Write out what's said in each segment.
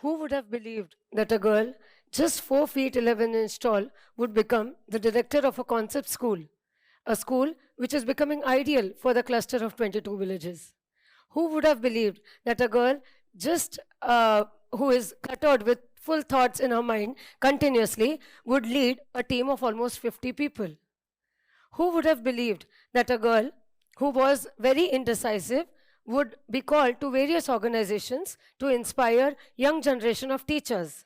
Who would have believed that a girl just 4 feet 11 inch tall would become the director of a concept school, a school which is becoming ideal for the cluster of 22 villages? Who would have believed that a girl just who is cluttered with full thoughts in her mind continuously would lead a team of almost 50 people? Who would have believed that a girl who was very indecisive would be called to various organizations to inspire young generation of teachers?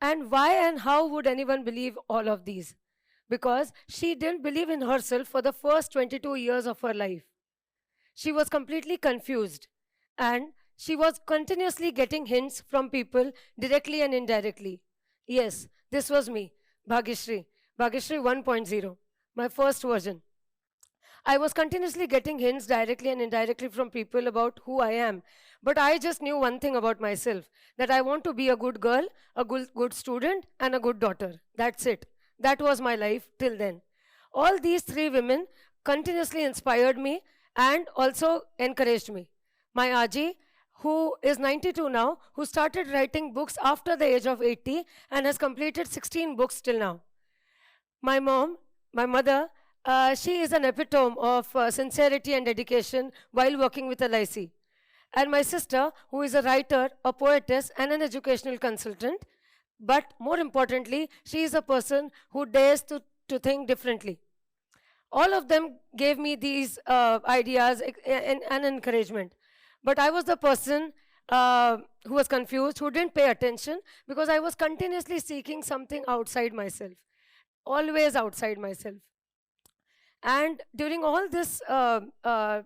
And why and how would anyone believe all of these? Because she didn't believe in herself for the first 22 years of her life. She was completely confused, and she was continuously getting hints from people directly and indirectly. Yes, this was me, Bhagyashree, Bhagyashree 1.0, my first version. I was continuously getting hints directly and indirectly from people about who I am. But I just knew one thing about myself, that I want to be a good girl, a good student, and a good daughter. That's it. That was my life till then. All these three women continuously inspired me and also encouraged me. My Aji, who is 92 now, who started writing books after the age of 80 and has completed 16 books till now. My mom, my mother, she is an epitome of sincerity and dedication while working with LIC. And my sister, who is a writer, a poetess, and an educational consultant. But more importantly, she is a person who dares to think differently. All of them gave me these ideas and encouragement. But I was the person who was confused, who didn't pay attention, because I was continuously seeking something outside myself, always outside myself. And during all this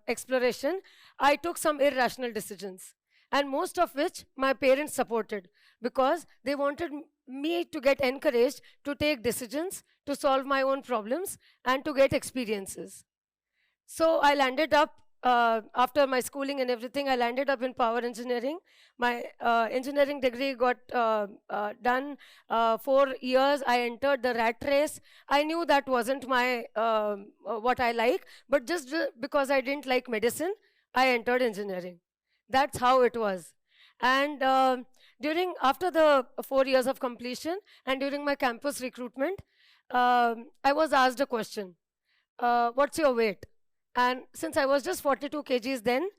exploration, I took some irrational decisions, and most of which my parents supported, because they wanted me to get encouraged to take decisions, to solve my own problems, and to get experiences. So I landed up, after my schooling and everything, I landed up in power engineering. My engineering degree got done 4 years. I entered the rat race. I knew that wasn't my what I like, but just because I didn't like medicine, I entered engineering. That's how it was. And after the 4 years of completion and during my campus recruitment, I was asked a question, what's your weight? And since I was just 42 kgs then,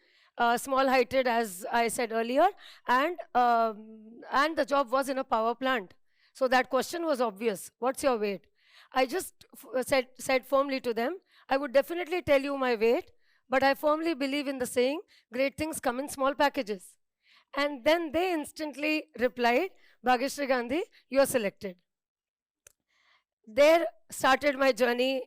small heighted as I said earlier, and the job was in a power plant. So that question was obvious, what's your weight? I just said firmly to them, I would definitely tell you my weight, but I firmly believe in the saying, great things come in small packages. And then they instantly replied, Bhagyashree Gandhi, you are selected. There started my journey.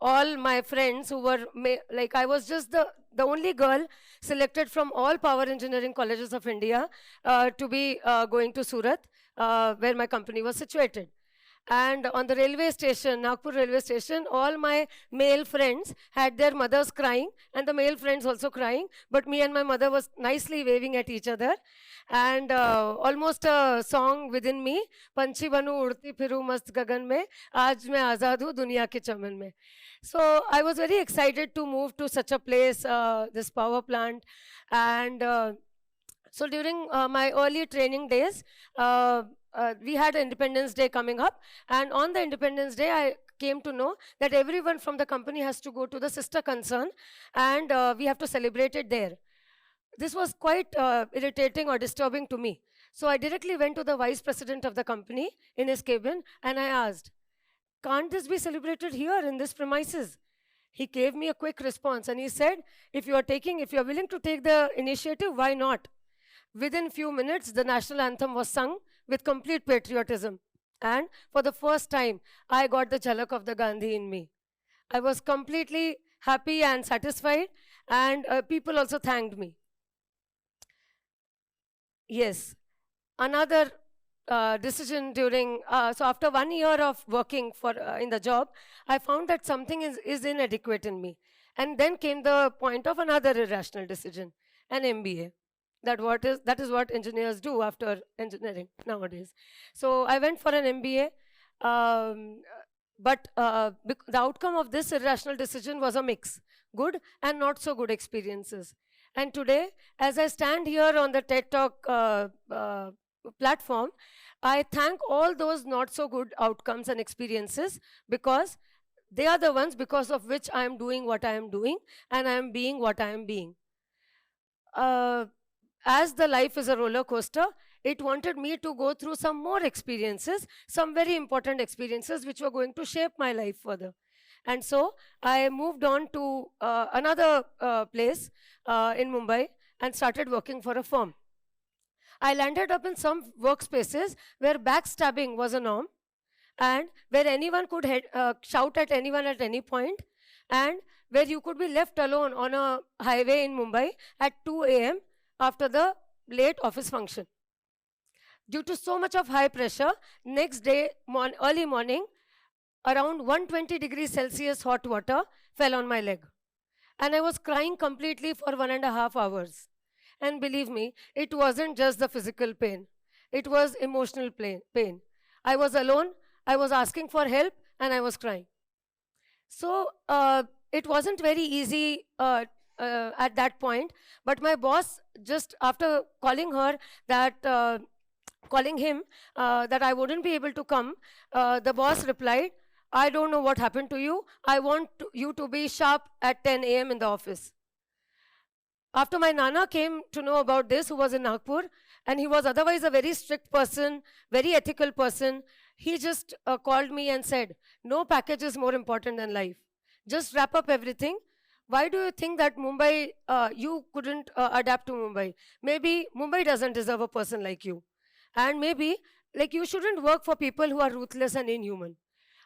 All my friends who were, like I was just the only girl selected from all power engineering colleges of India to be going to Surat, where my company was situated. And on the railway station, Nagpur railway station, all my male friends had their mothers crying and the male friends also crying. But me and my mother was nicely waving at each other. And almost a song within me, Panchi banu udti phiru mast gagan mein, aaj main azad hu duniya ke chaman mein. So I was very excited to move to such a place, this power plant. And so during my early training days, we had Independence Day coming up, and on the Independence Day, I came to know that everyone from the company has to go to the sister concern, and we have to celebrate it there. This was quite irritating or disturbing to me. So I directly went to the vice president of the company in his cabin, and I asked, can't this be celebrated here in this premises? He gave me a quick response, and he said, if you are willing to take the initiative, why not? Within few minutes, the national anthem was sung with complete patriotism. And for the first time, I got the jhalak of the Gandhi in me. I was completely happy and satisfied, and people also thanked me. Yes, another decision during, so after 1 year of working in the job, I found that something is inadequate in me. And then came the point of another irrational decision, an MBA. That is what engineers do after engineering nowadays. So I went for an MBA, but the outcome of this irrational decision was a mix, good and not so good experiences. And today, as I stand here on the TED Talk platform, I thank all those not so good outcomes and experiences, because they are the ones because of which I am doing what I am doing and I am being what I am being. Uh, as the life is a roller coaster, it wanted me to go through some more experiences, some very important experiences which were going to shape my life further. And so I moved on to another place in Mumbai and started working for a firm. I landed up in some workspaces where backstabbing was a norm, and where anyone could shout at anyone at any point, and where you could be left alone on a highway in Mumbai at 2 a.m. after the late office function. Due to so much of high pressure, next day, early morning, around 120 degrees Celsius hot water fell on my leg. And I was crying completely for 1.5 hours. And believe me, it wasn't just the physical pain. It was emotional pain. I was alone, I was asking for help, and I was crying. So it wasn't very easy at that point, but my boss, just after calling her that, calling him that I wouldn't be able to come, the boss replied, "I don't know what happened to you. I want you to be sharp at 10 a.m. in the office." After my Nana came to know about this, who was in Nagpur, and he was otherwise a very strict person, very ethical person, he just called me and said, "No package is more important than life. Just wrap up everything. Why do you think that Mumbai, you couldn't adapt to Mumbai? Maybe Mumbai doesn't deserve a person like you. And maybe like you shouldn't work for people who are ruthless and inhuman."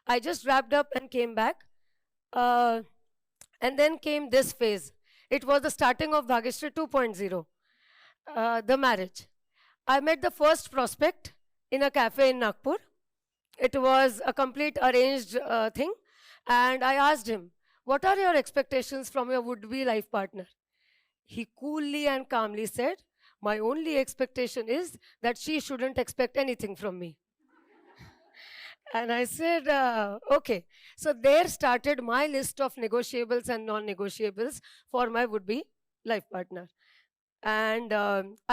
I just wrapped up and came back. And then came this phase. It was the starting of Bhagyashree 2.0, the marriage. I met the first prospect in a cafe in Nagpur. It was a complete arranged thing. And I asked him, "What are your expectations from your would-be life partner?" He coolly and calmly said, "My only expectation is that she shouldn't expect anything from me." And I said, okay. So there started my list of negotiables and non-negotiables for my would-be life partner. And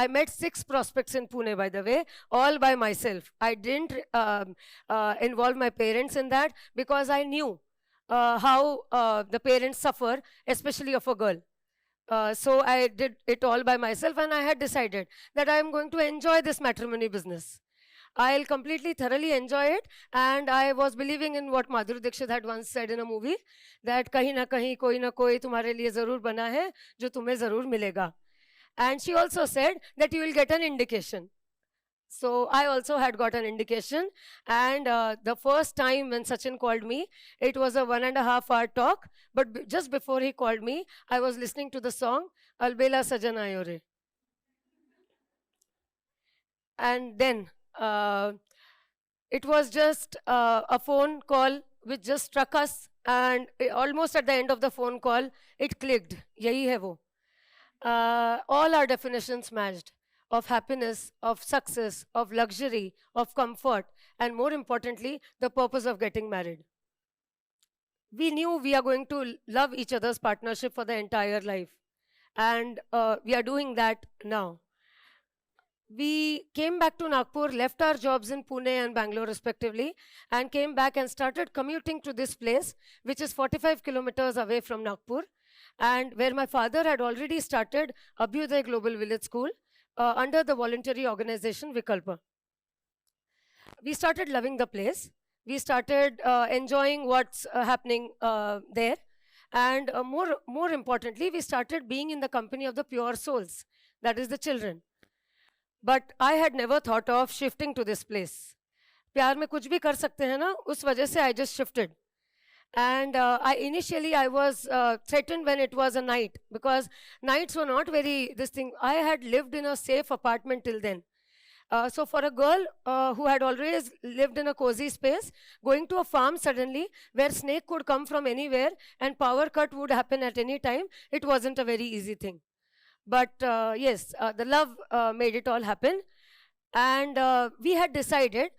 I met 6 prospects in Pune, by the way, all by myself. I didn't involve my parents in that, because I knew how the parents suffer, especially of a girl. So I did it all by myself, and I had decided that I am going to enjoy this matrimony business. I'll completely thoroughly enjoy it, and I was believing in what Madhuri Dixit had once said in a movie, that kahin na koi tumhare liye zarur bana hai, jo tumhe zarur milega. And she also said that you will get an indication. So I also had got an indication, and the first time when Sachin called me, it was a 1.5-hour talk, but just before he called me, I was listening to the song, Albela Sajan Ayore. And then it was just a phone call which just struck us, and almost at the end of the phone call, it clicked. Yahi hai wo. All our definitions matched, of happiness, of success, of luxury, of comfort, and more importantly, the purpose of getting married. We knew we are going to love each other's partnership for the entire life, and we are doing that now. We came back to Nagpur, left our jobs in Pune and Bangalore respectively, and came back and started commuting to this place, which is 45 kilometers away from Nagpur, and where my father had already started Abhyuday Global Village School under the voluntary organization Vikalpa. We started loving the place. We started enjoying what's happening there. And more importantly, we started being in the company of the pure souls, that is the children. But I had never thought of shifting to this place. प्यार में कुछ भी कर सकते हैं ना, उस वजह से I just shifted. And initially I was threatened when it was a night, because nights were not very this thing. I had lived in a safe apartment till then. So for a girl who had always lived in a cozy space, going to a farm suddenly where snake could come from anywhere and power cut would happen at any time, it wasn't a very easy thing. But yes, the love made it all happen. And we had decided,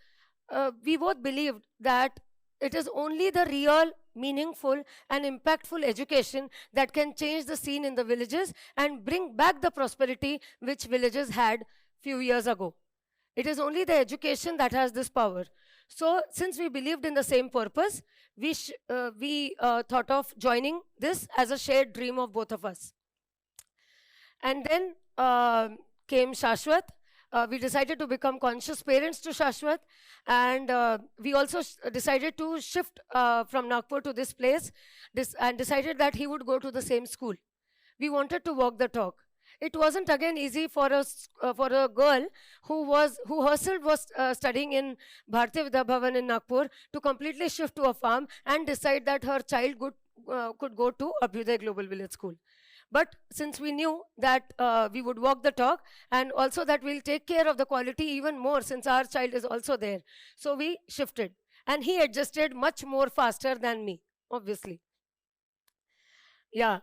we both believed that it is only the real, meaningful, and impactful education that can change the scene in the villages and bring back the prosperity which villages had few years ago. It is only the education that has this power. So, since we believed in the same purpose, we thought of joining this as a shared dream of both of us. And then came Shashwat. We decided to become conscious parents to Shashwat, and we also decided to shift from Nagpur to this place, and decided that he would go to the same school. We wanted to walk the talk. It wasn't again easy for us for a girl who herself was studying in Bharatiya Vidya Bhavan in Nagpur to completely shift to a farm and decide that her child could go to Abhyuday Global Village School. But since we knew that we would walk the talk, and also that we'll take care of the quality even more since our child is also there, so we shifted. And he adjusted much more faster than me, obviously. Yeah,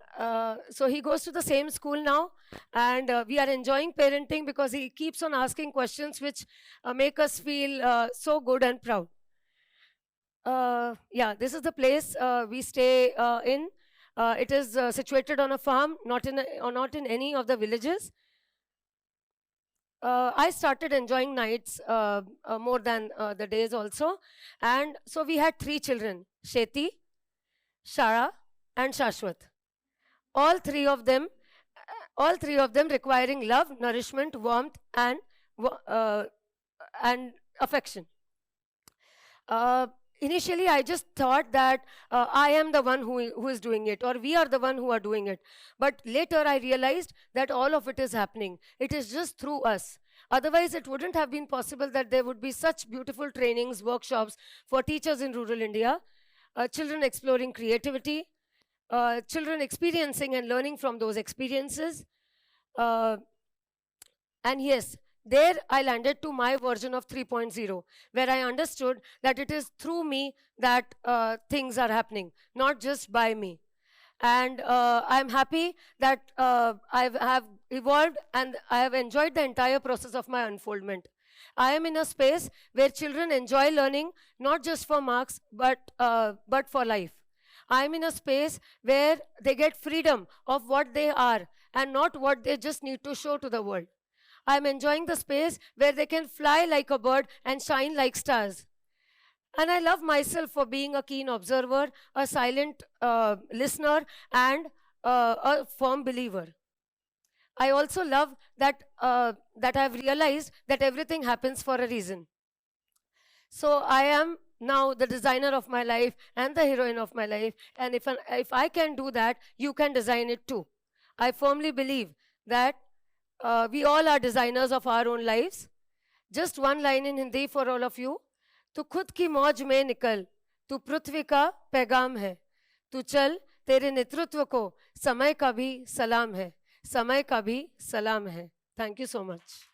so he goes to the same school now, and we are enjoying parenting because he keeps on asking questions which make us feel so good and proud. Yeah, this is the place we stay in. It is situated on a farm, not in any of the villages. I started enjoying nights more than the days also. And so we had 3 children, Sheti, Shara, and Shashwat. All three of them requiring love, nourishment, warmth, and affection. Initially, I just thought that I am the one who is doing it, or we are the one who are doing it. But later, I realized that all of it is happening. It is just through us. Otherwise, it wouldn't have been possible that there would be such beautiful trainings, workshops for teachers in rural India, children exploring creativity, children experiencing and learning from those experiences. And yes, there I landed to my version of 3.0, where I understood that it is through me that things are happening, not just by me. And I'm happy that I have evolved and I have enjoyed the entire process of my unfoldment. I am in a space where children enjoy learning, not just for marks, but for life. I am in a space where they get freedom of what they are and not what they just need to show to the world. I'm enjoying the space where they can fly like a bird and shine like stars. And I love myself for being a keen observer, a silent listener, and a firm believer. I also love that I've realized that everything happens for a reason. So I am now the designer of my life and the heroine of my life. And if I can do that, you can design it too. I firmly believe that we all are designers of our own lives. Just one line in Hindi for all of you. तू खुद की मौज में निकल, तू पृथ्वी का पैगाम है, तू चल, तेरे नेतृत्व को समय का भी सलाम है, समय का भी सलाम है. Thank you so much.